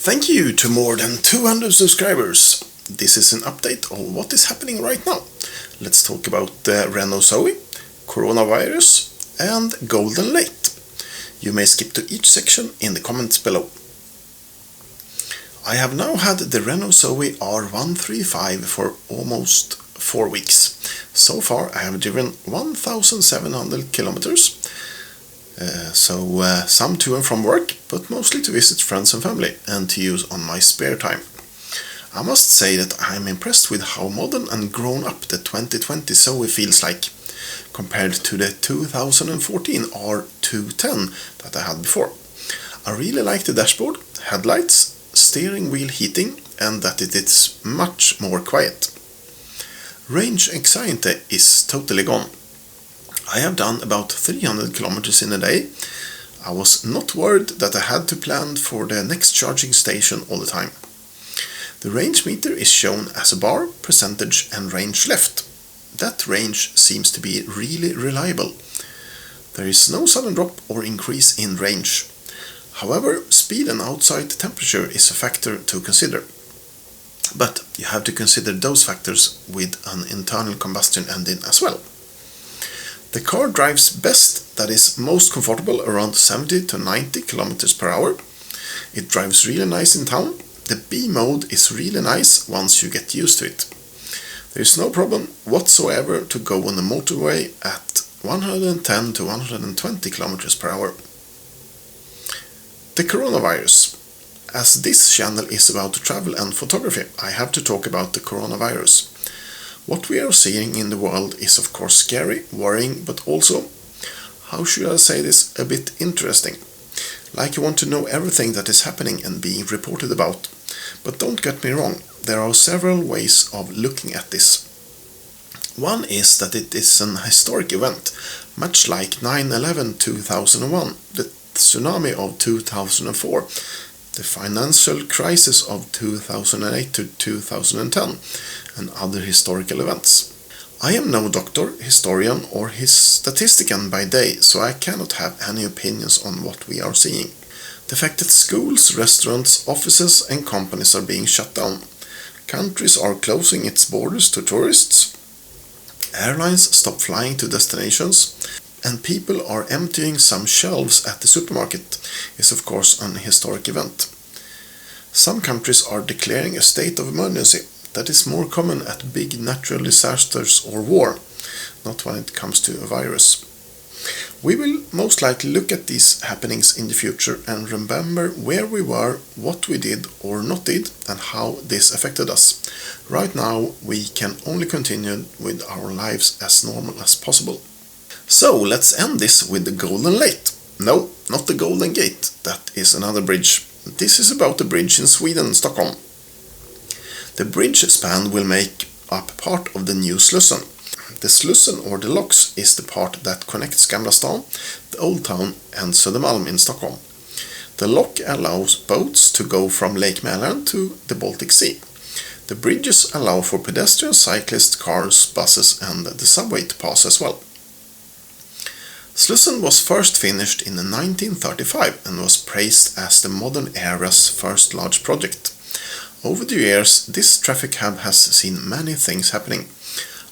Thank you to more than 200 subscribers. This is an update on what is happening right now. Let's talk about the Renault Zoe, coronavirus and Golden Late. You may skip to each section in the comments below. I have now had the Renault Zoe R135 for almost 4 weeks. So far I have driven 1,700 kilometers. Some to and from work, but mostly to visit friends and family and to use on my spare time. I must say that I'm impressed with how modern and grown up the 2020 Zoe feels like, compared to the 2014 R210 that I had before. I really like the dashboard, headlights, steering wheel heating, and that it is much more quiet. Range anxiety is totally gone. I have done about 300 kilometers in a day. I was not worried that I had to plan for the next charging station all the time. The range meter is shown as a bar, percentage and range left. That range seems to be really reliable. There is no sudden drop or increase in range. However, speed and outside temperature is a factor to consider. But you have to consider those factors with an internal combustion engine as well. The car drives best, that is most comfortable, around 70 to 90 km per hour. It drives really nice in town. The B mode is really nice once you get used to it. There is no problem whatsoever to go on the motorway at 110 to 120 km per hour. The coronavirus. As this channel is about travel and photography, I have to talk about the coronavirus. What we are seeing in the world is of course scary, worrying, but also, how should I say this, a bit interesting. Like you want to know everything that is happening and being reported about. But don't get me wrong, there are several ways of looking at this. One is that it is an historic event, much like 9/11 2001, the tsunami of 2004, the financial crisis of 2008 to 2010, and other historical events. I am no doctor, historian or statistician by day, so I cannot have any opinions on what we are seeing. The fact that schools, restaurants, offices and companies are being shut down, countries are closing its borders to tourists, airlines stop flying to destinations, and people are emptying some shelves at the supermarket is of course an historic event. Some countries are declaring a state of emergency. That is more common at big natural disasters or war, not when it comes to a virus. We will most likely look at these happenings in the future and remember where we were, what we did or not did, and how this affected us. Right now we can only continue with our lives as normal as possible. So let's end this with the Golden Late. No, not the Golden Gate, that is another bridge. This is about the bridge in Sweden, Stockholm. The bridge span will make up part of the new Slussen. The Slussen or the locks is the part that connects Gamla stan, the Old Town and Södermalm in Stockholm. The lock allows boats to go from Lake Mälaren to the Baltic Sea. The bridges allow for pedestrians, cyclists, cars, buses and the subway to pass as well. Slussen was first finished in 1935 and was praised as the modern era's first large project. Over the years, this traffic hub has seen many things happening.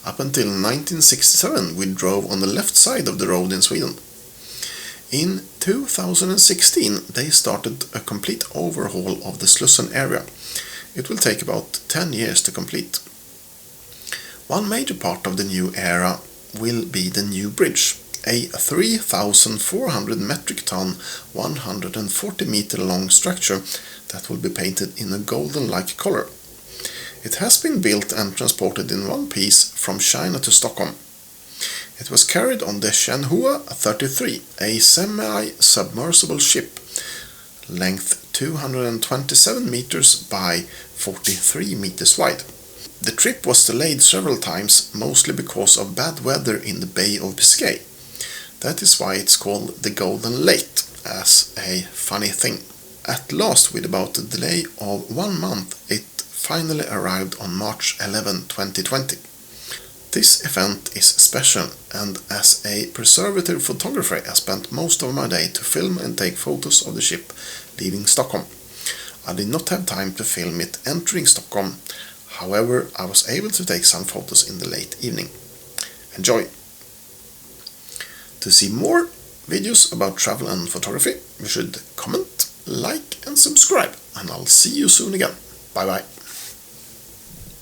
Up until 1967 we drove on the left side of the road in Sweden. In 2016 they started a complete overhaul of the Slussen area. It will take about 10 years to complete. One major part of the new era will be the new bridge. A 3,400 metric ton, 140 meter long structure that will be painted in a golden-like color. It has been built and transported in one piece from China to Stockholm. It was carried on the Zhenhua 33, a semi-submersible ship, length 227 meters by 43 meters wide. The trip was delayed several times, mostly because of bad weather in the Bay of Biscay. That is why it's called the Golden Late, as a funny thing. At last, with about a delay of 1 month, it finally arrived on March 11, 2020. This event is special, and as a preservative photographer I spent most of my day to film and take photos of the ship leaving Stockholm. I did not have time to film it entering Stockholm. However, I was able to take some photos in the late evening. Enjoy! To see more videos about travel and photography, you should comment, like and subscribe, and I'll see you soon again. Bye bye.